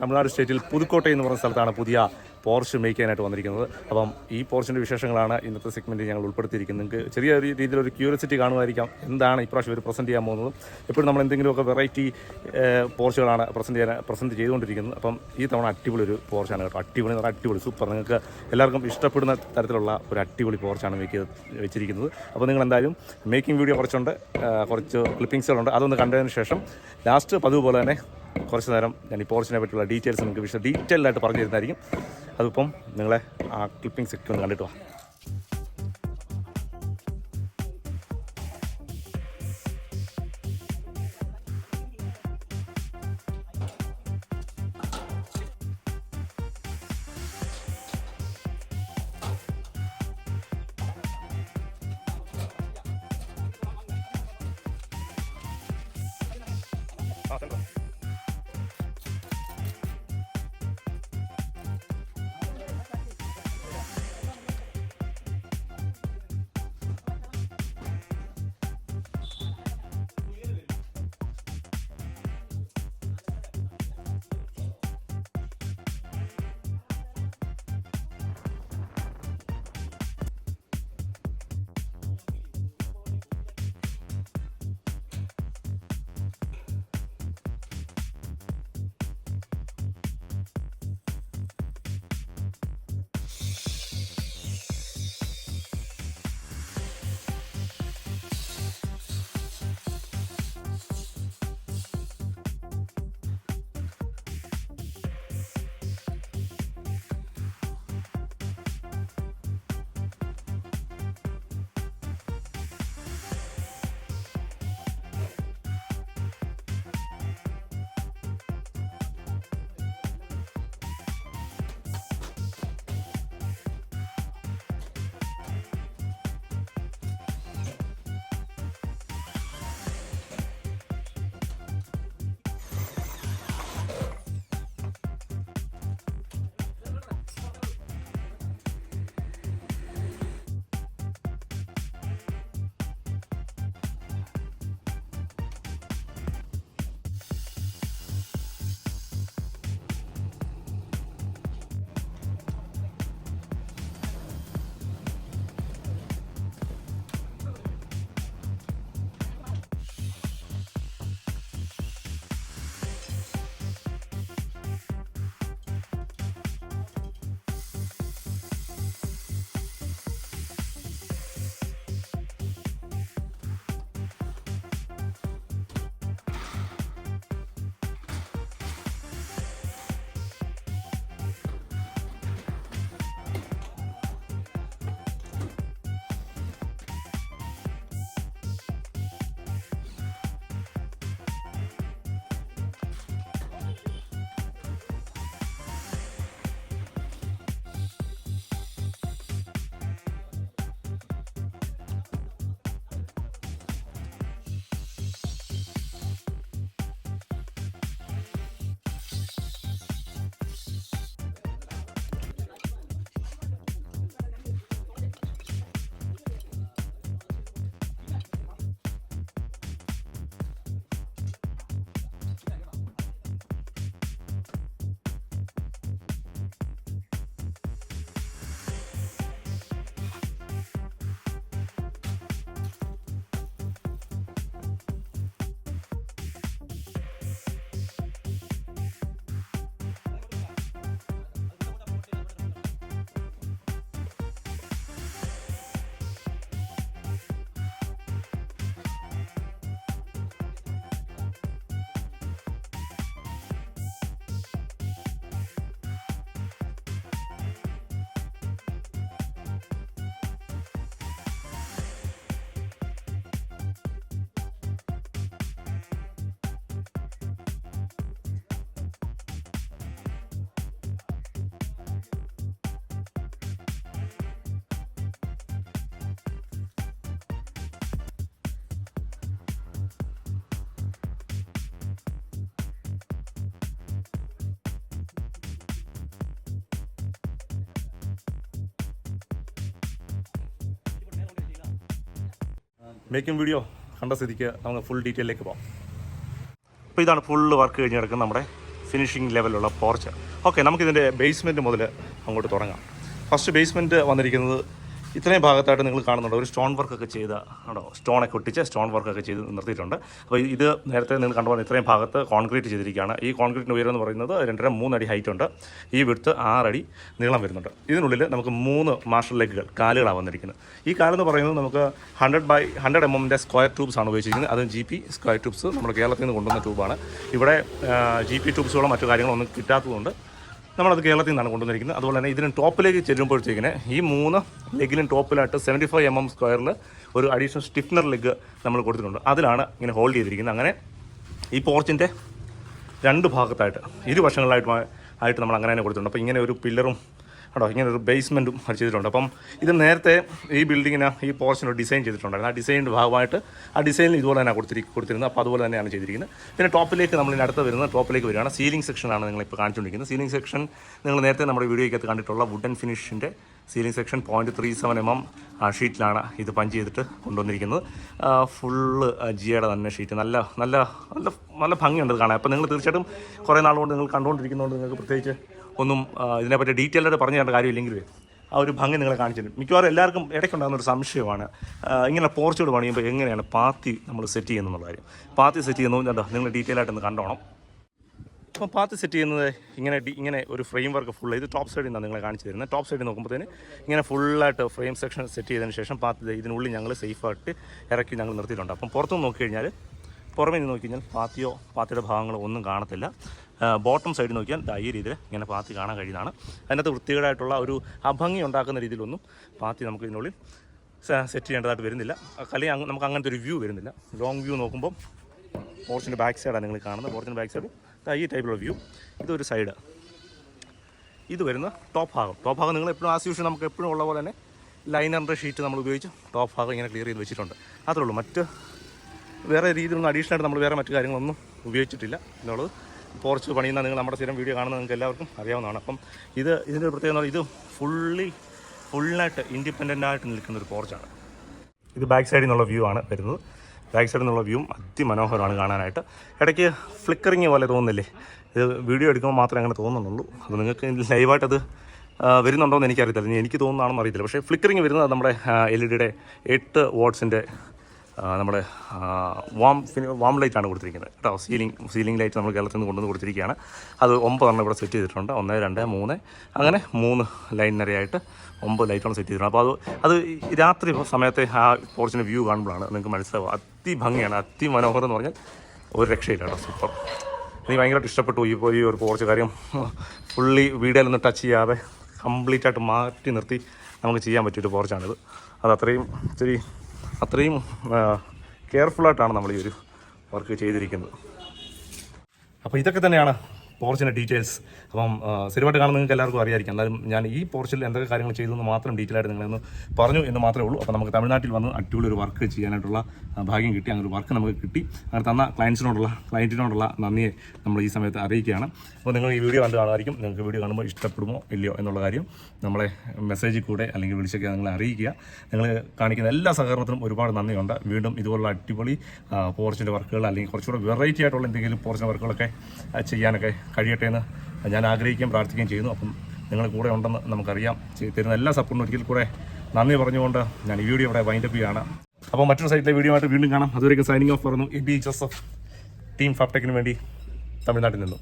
തമിഴ്നാട് സ്റ്റേറ്റിൽ പുതുക്കോട്ടை എന്ന് പറഞ്ഞ സ്ഥലത്താണ് പുതിയ പോർഷ് മേക്ക് ചെയ്യാനായിട്ട് വന്നിരിക്കുന്നത്. അപ്പം ഈ പോർഷിൻ്റെ വിശേഷങ്ങളാണ് ഇന്നത്തെ സെഗ്മെൻറ്റിൽ ഞങ്ങൾ ഉൾപ്പെടുത്തിയിരിക്കുന്നത്. നിങ്ങൾക്ക് ചെറിയ രീതിയിലൊരു ക്യൂരിയോസിറ്റി കാണുമായിരിക്കാം, എന്താണ് ഇപ്രാവശ്യം ഇവർ പ്രസൻറ്റ് ചെയ്യാൻ പോകുന്നത്. എപ്പോഴും നമ്മൾ എന്തെങ്കിലുമൊക്കെ വെറൈറ്റി പോർച്ചുകളാണ് പ്രസൻറ്റ് ചെയ്തുകൊണ്ടിരിക്കുന്നത്. അപ്പം ഈ തവണ അടിപൊളി ഒരു പോർച്ചാണ് കേട്ടോ. അടിപൊളി എന്ന് പറഞ്ഞാൽ അടിപൊളി സൂപ്പർ. നിങ്ങൾക്ക് എല്ലാവർക്കും ഇഷ്ടപ്പെടുന്ന തരത്തിലുള്ള ഒരു അടിപൊളി പോർച്ചാണ് വെച്ചിരിക്കുന്നത്. അപ്പോൾ നിങ്ങൾ എന്തായാലും മേക്കിംഗ് വീഡിയോ കുറച്ചുണ്ട്, കുറച്ച് ക്ലിപ്പിങ്സുകളുണ്ട്. അതൊന്ന് കണ്ടതിന് ശേഷം ലാസ്റ്റ് പതിവ് പോലെ തന്നെ കുറച്ച് നേരം ഞാൻ ഈ പോർച്ചിനെ പറ്റിയുള്ള ഡീറ്റെയിൽസ് നിങ്ങൾക്ക് ഡീറ്റെയിൽഡായിട്ട് പറഞ്ഞു തരുന്നതായിരിക്കും. അതിപ്പം നിങ്ങളെ ആ ക്ലിപ്പിംഗ്സ് ഒക്കെ ഒന്ന് കണ്ടിട്ട് വാ. മേക്കിംഗ് വീഡിയോ കണ്ട സ്ഥിതിക്ക് നമുക്ക് ഫുൾ ഡീറ്റെയിലേക്ക് പോകാം. അപ്പോൾ ഇതാണ് ഫുള്ള് വർക്ക് കഴിഞ്ഞ് കിടക്കുന്ന നമ്മുടെ ഫിനിഷിംഗ് ലെവലുള്ള പോർച്ച്. ഓക്കെ, നമുക്കിതിൻ്റെ ബേസ്മെൻറ്റ് മുതൽ അങ്ങോട്ട് തുടങ്ങാം. ഫസ്റ്റ് ബേസ്മെൻറ്റ് വന്നിരിക്കുന്നത് ഇത്രയും ഭാഗത്തായിട്ട് നിങ്ങൾ കാണുന്നുണ്ട്, ഒരു സ്റ്റോൺ വർക്കൊക്കെ ചെയ്ത ഉണ്ടോ, സ്റ്റോണൊക്കെ ഒട്ടിച്ച് സ്റ്റോൺ വർക്കൊക്കെ ചെയ്ത് നിർത്തിയിട്ടുണ്ട്. അപ്പോൾ ഇത് നേരത്തെ നിങ്ങൾ കണ്ടുപോലെ ഇത്രയും ഭാഗത്ത് കോൺക്രീറ്റ് ചെയ്തിരിക്കുകയാണ്. ഈ കോൺക്രീറ്റിൻ്റെ ഉയരം എന്ന് പറയുന്നത് 2.5-3 അടി ഹൈറ്റ് ഉണ്ട്. ഈ വിഡ്ത്ത് 6 അടി നീളം വരുന്നുണ്ട്. ഇതിനുള്ളിൽ നമുക്ക് 3 മാസ്റ്റർ ലെഗുകൾ, കാലുകളാണ് വന്നിരിക്കുന്നത്. ഈ കാലെന്ന് പറയുന്നത് നമുക്ക് 100x100 mm സ്ക്വയർ ട്യൂബ്സ് ആണ് ഉപയോഗിച്ചിരിക്കുന്നത്. അതും GP സ്ക്വയർ ട്യൂബ്സ് നമ്മുടെ കേരളത്തിൽ നിന്ന് കൊണ്ടുവന്ന ട്യൂബാണ്. ഇവിടെ GP ട്യൂബ്സുകളോ മറ്റു കാര്യങ്ങളോ ഒന്നും കിട്ടാത്തതുകൊണ്ട് നമ്മളത് കേരളത്തിൽ നിന്നാണ് കൊണ്ടുവന്നിരിക്കുന്നത്. അതുപോലെ തന്നെ ഇതിന് ടോപ്പിലേക്ക് ചെല്ലുമ്പോഴത്തേക്കിന് ഈ 3 ലെഗിലും ടോപ്പിലായിട്ട് 75 mm സ്ക്വയറിൽ ഒരു അഡീഷണൽ സ്റ്റിഫ്നർ ലെഗ് നമ്മൾ കൊടുത്തിട്ടുണ്ട്. അതിലാണ് ഇങ്ങനെ ഹോൾഡ് ചെയ്തിരിക്കുന്നത്. അങ്ങനെ ഈ പോർച്ചിൻ്റെ 2 ഭാഗത്തായിട്ട് ഇരുവശങ്ങളിലായിട്ട് നമ്മൾ അങ്ങനെ തന്നെ കൊടുത്തിട്ടുണ്ട്. അപ്പോൾ ഇങ്ങനെ ഒരു പില്ലറും കേട്ടോ, ഇങ്ങനെ ഒരു ബേസ്മെൻറ്റും ചെയ്തിട്ടുണ്ട്. അപ്പം ഇത് നേരത്തെ ഈ ബിൽഡിങ്ങിന് ഈ പോർച്ചിന് ഡിസൈൻ ചെയ്തിട്ടുണ്ടായിരുന്നു. ആ ഡിസൈനിൻ്റെ ഭാഗമായിട്ട് ആ ഡിസൈനിൽ ഇതുപോലെ തന്നെ കൊടുത്തിരുന്നത്. അപ്പോൾ അതുപോലെ തന്നെയാണ് ചെയ്തിരിക്കുന്നത്. പിന്നെ ടോപ്പിലേക്ക് നമ്മൾ ഇതിനടുത്ത് വരുന്നത് ടോപ്പിലേക്ക് വരികയാണ്. സീലിംഗ് സെക്ഷനാണ് നിങ്ങളിപ്പോൾ കാണിച്ചുകൊണ്ടിരിക്കുന്നത്. സീലിംഗ് സെക്ഷൻ നിങ്ങൾ നേരത്തെ നമ്മുടെ വീഡിയോയ്ക്കകത്ത് കണ്ടിട്ടുള്ള വുഡൻ ഫിനിഷിൻ്റെ സീലിംഗ് സെക്ഷൻ 0.37 mm ഷീറ്റിലാണ് ഇത് പഞ്ച് ചെയ്തിട്ട് കൊണ്ടുവന്നിരിക്കുന്നത്. ഫുള്ള് ജിയുടെ തന്നെ ഷീറ്റ്, നല്ല നല്ല നല്ല നല്ല ഭംഗിയുണ്ട് കാണാൻ. അപ്പോൾ നിങ്ങൾ തീർച്ചയായിട്ടും കുറേ നാളുകൊണ്ട് നിങ്ങൾ കണ്ടുകൊണ്ടിരിക്കുന്നതുകൊണ്ട് നിങ്ങൾക്ക് പ്രത്യേകിച്ച് ഒന്നും ഇതിനെപ്പറ്റി ഡീറ്റെയിലായിട്ട് പറഞ്ഞു തരേണ്ട കാര്യമില്ലെങ്കിലും ആ ഒരു ഭംഗി നിങ്ങളെ കാണിച്ചിട്ടുണ്ട്. മിക്കവാറും എല്ലാവർക്കും ഇടയ്ക്കുണ്ടാകുന്ന ഒരു സംശയമാണ്, ഇങ്ങനെ പോർച്ചുകൾ പണിയുമ്പോൾ എങ്ങനെയാണ് പാത്തി നമ്മൾ സെറ്റ് ചെയ്യുന്നതെന്നുള്ള കാര്യം. പാത്തി സെറ്റ് ചെയ്യുന്നത് എന്താ നിങ്ങൾ ഡീറ്റെയിലായിട്ടൊന്ന് കണ്ടോണം. അപ്പോൾ പാത്തി സെറ്റ് ചെയ്യുന്നത് ഇങ്ങനെ ഒരു ഫ്രെയിം വർക്ക് ഫുൾ ഇത് ടോപ്പ് സൈഡിൽ നിന്നാണ് നിങ്ങളെ കാണിച്ചു തരുന്നത്. ടോപ്പ് സൈഡിൽ നോക്കുമ്പോഴത്തേന് ഇങ്ങനെ ഫുള്ളായിട്ട് ഫ്രെയിം സെക്ഷൻ സെറ്റ് ചെയ്തതിന് ശേഷം പാത്തി ഇതിനുള്ളിൽ ഞങ്ങൾ സേഫായിട്ട് ഇറക്കി ഞങ്ങൾ നിർത്തിയിട്ടുണ്ട്. അപ്പം പുറത്തുനിന്ന് നോക്കിക്കഴിഞ്ഞാൽ, പുറമേ നിന്ന് നോക്കിക്കഴിഞ്ഞാൽ പാത്തിയുടെ ഭാഗങ്ങളോ ഒന്നും കാണത്തില്ല. ബോട്ടം സൈഡിൽ നോക്കിയാൽ ഈ രീതിയിൽ ഇങ്ങനെ പാത്തി കാണാൻ കഴിയുന്നതാണ്. അതിനകത്ത് വൃത്തികേടായിട്ടുള്ള ഒരു അഭംഗി ഉണ്ടാക്കുന്ന രീതിയിലൊന്നും പാത്തി നമുക്ക് ഇതിനുള്ളിൽ സെറ്റ് ചെയ്യേണ്ടതായിട്ട് വരുന്നില്ല. അല്ലെങ്കിൽ നമുക്ക് അങ്ങനത്തെ ഒരു വ്യൂ വരുന്നില്ല. ലോങ് വ്യൂ നോക്കുമ്പോൾ പോർച്ചിൻ്റെ ബാക്ക് സൈഡാണ് നിങ്ങൾ കാണുന്നത്. പോർച്ചിൻ്റെ ബാക്ക് സൈഡ് ഈ ടൈപ്പിലുള്ള വ്യൂ. ഇതൊരു സൈഡ്, ഇത് വരുന്ന ടോപ്പ് ഭാഗം നിങ്ങൾ എപ്പോഴും ആസ് യൂഷ്വൽ നമുക്ക് എപ്പോഴും ഉള്ള പോലെ തന്നെ ലൈനറിൻ്റെ ഷീറ്റ് നമ്മൾ ഉപയോഗിച്ച് ടോപ്പ് ഭാഗം ഇങ്ങനെ ക്ലിയർ ചെയ്ത് വെച്ചിട്ടുണ്ട്. അത്രേ ഉള്ളൂ. മറ്റ് വേറെ രീതിയിലൊന്നും അഡീഷണൽ ആയിട്ട് നമ്മൾ വേറെ മറ്റു കാര്യങ്ങളൊന്നും ഉപയോഗിച്ചിട്ടില്ല എന്നുള്ളത് പോർച്ച് പണിയുന്ന നിങ്ങൾ നമ്മുടെ സ്ഥിരം വീഡിയോ കാണുന്നത് നിങ്ങൾക്ക് എല്ലാവർക്കും അറിയാവുന്നതാണ്. അപ്പം ഇതിൻ്റെ ഒരു പ്രത്യേകത ഇത് ഫുള്ളായിട്ട് ഇൻഡിപെൻഡൻ്റ് ആയിട്ട് നിൽക്കുന്ന ഒരു പോർച്ചാണ്. ഇത് ബാക്ക് സൈഡിൽ നിന്നുള്ള വ്യൂ ആണ് വരുന്നത്. ബാക്ക് സൈഡിൽ നിന്നുള്ള വ്യൂവും അതിമനോഹരമാണ് കാണാനായിട്ട്. ഇടയ്ക്ക് ഫ്ലിക്കറിങ് പോലെ തോന്നുന്നില്ലേ? ഇത് വീഡിയോ എടുക്കുമ്പോൾ മാത്രമേ അങ്ങനെ തോന്നുന്നുള്ളൂ. അത് നിങ്ങൾക്ക് ലൈവായിട്ടത് വരുന്നുണ്ടോ എന്ന് എനിക്കറിയത്തില്ല, എനിക്ക് തോന്നുന്നതാണെന്ന് അറിയത്തില്ല. പക്ഷേ ഫ്ലിക്കറിങ് വരുന്നത് നമ്മുടെ LED 8 watts നമ്മുടെ വാം ലൈറ്റാണ് കൊടുത്തിരിക്കുന്നത് കേട്ടോ. സീലിംഗ് ലൈറ്റ് നമ്മൾ കേരളത്തിൽ നിന്ന് കൊണ്ടുവന്ന് കൊടുത്തിരിക്കുകയാണ്. അത് 9 ഇവിടെ സെറ്റ് ചെയ്തിട്ടുണ്ട്. 1, 2, 3 അങ്ങനെ 3 ലൈൻ നിരയായിട്ട് 9 ലൈറ്റാണ് സെറ്റ് ചെയ്തിട്ടുണ്ട്. അപ്പോൾ അത് രാത്രി സമയത്തെ ആ പോർച്ചിൻ്റെ വ്യൂ കാണുമ്പോഴാണ് നിങ്ങൾക്ക് മനസ്സിലാവുക. അതിഭംഗിയാണ്, അതിമനോഹരം എന്ന് പറഞ്ഞാൽ ഒരു രക്ഷയില്ല കേട്ടോ. സൂപ്പർ. എനിക്ക് ഭയങ്കരമായിട്ട് ഇഷ്ടപ്പെട്ടു ഈ ഒരു പോർച്ച്. കാര്യം ഫുള്ളി വീഡിയോയിലൊന്നും ടച്ച് ചെയ്യാതെ കംപ്ലീറ്റ് ആയിട്ട് മാറ്റി നിർത്തി നമുക്ക് ചെയ്യാൻ പറ്റിയൊരു പോർച്ചാണിത്. അത് അത്രയും കെയർഫുള്ളായിട്ടാണ് നമ്മൾ ഈ ഒരു വർക്ക് ചെയ്തിരിക്കുന്നത്. അപ്പോൾ ഇതൊക്കെ തന്നെയാണ് പോർച്ചിൻ്റെ ഡീറ്റെയിൽസ്. അപ്പം സ്ഥിരമായിട്ട് കാണുന്ന നിങ്ങൾക്ക് എല്ലാവർക്കും അറിയായിരിക്കും. എന്നാലും ഞാൻ ഈ പോർച്ചിൽ എന്തൊക്കെ കാര്യങ്ങൾ ചെയ്തു എന്ന് മാത്രം ഡീറ്റെയിൽ ആയിട്ട് നിങ്ങളൊന്ന് പറഞ്ഞു എന്ന് മാത്രമേ ഉള്ളൂ. അപ്പോൾ നമുക്ക് തമിഴ്നാട്ടിൽ വന്ന് അടിപൊളി ഒരു വർക്ക് ചെയ്യാനായിട്ടുള്ള ഭാഗ്യം കിട്ടി. അങ്ങനെ ഒരു വർക്ക് നമുക്ക് കിട്ടി. അങ്ങനെ തന്ന ക്ലയൻറ്റിനോടുള്ള നന്ദിയെ നമ്മൾ ഈ സമയത്ത് അറിയിക്കുകയാണ്. അപ്പോൾ നിങ്ങൾ ഈ വീഡിയോ കണ്ട് കാണുമായിരിക്കും. നിങ്ങൾക്ക് വീഡിയോ കാണുമ്പോൾ ഇഷ്ടപ്പെടുമോ ഇല്ലയോ എന്നുള്ള കാര്യം നമ്മളെ മെസ്സേജിൽ കൂടെ അല്ലെങ്കിൽ വിളിച്ചൊക്കെ നിങ്ങളെ അറിയിക്കുക. നിങ്ങൾ കാണിക്കുന്ന എല്ലാ സഹകരണത്തിനും ഒരുപാട് നന്ദിയുണ്ട്. വീണ്ടും ഇതുപോലുള്ള അടിപൊളി പോർച്ചിൻ്റെ വർക്കുകൾ അല്ലെങ്കിൽ കുറച്ചുകൂടെ വെറൈറ്റി ആയിട്ടുള്ള എന്തെങ്കിലും പോർച്ചിൻ്റെ വർക്കുകളൊക്കെ ചെയ്യാനൊക്കെ കഴിയട്ടെ എന്ന് ഞാൻ ആഗ്രഹിക്കുകയും പ്രാർത്ഥിക്കുകയും ചെയ്യുന്നു. അപ്പം നിങ്ങൾ കൂടെ ഉണ്ടെന്ന് നമുക്കറിയാം. തരുന്ന എല്ലാ സപ്പോർട്ടിനും ഒരിക്കൽ കൂടെ നന്ദി പറഞ്ഞുകൊണ്ട് ഞാൻ ഈ വീഡിയോ ഇവിടെ വൈൻഡപ്പ് ചെയ്യുകയാണ്. അപ്പോൾ മറ്റൊരു സൈറ്റിലെ വീഡിയോ ആയിട്ട് വീണ്ടും കാണാം. അതുവരെയും സൈനിങ് ഓഫ് പറഞ്ഞു. എബി ജോസഫ്, ടീം ഫാപ്ടെക്കിന് വേണ്ടി തമിഴ്നാട്ടിൽ നിന്നും.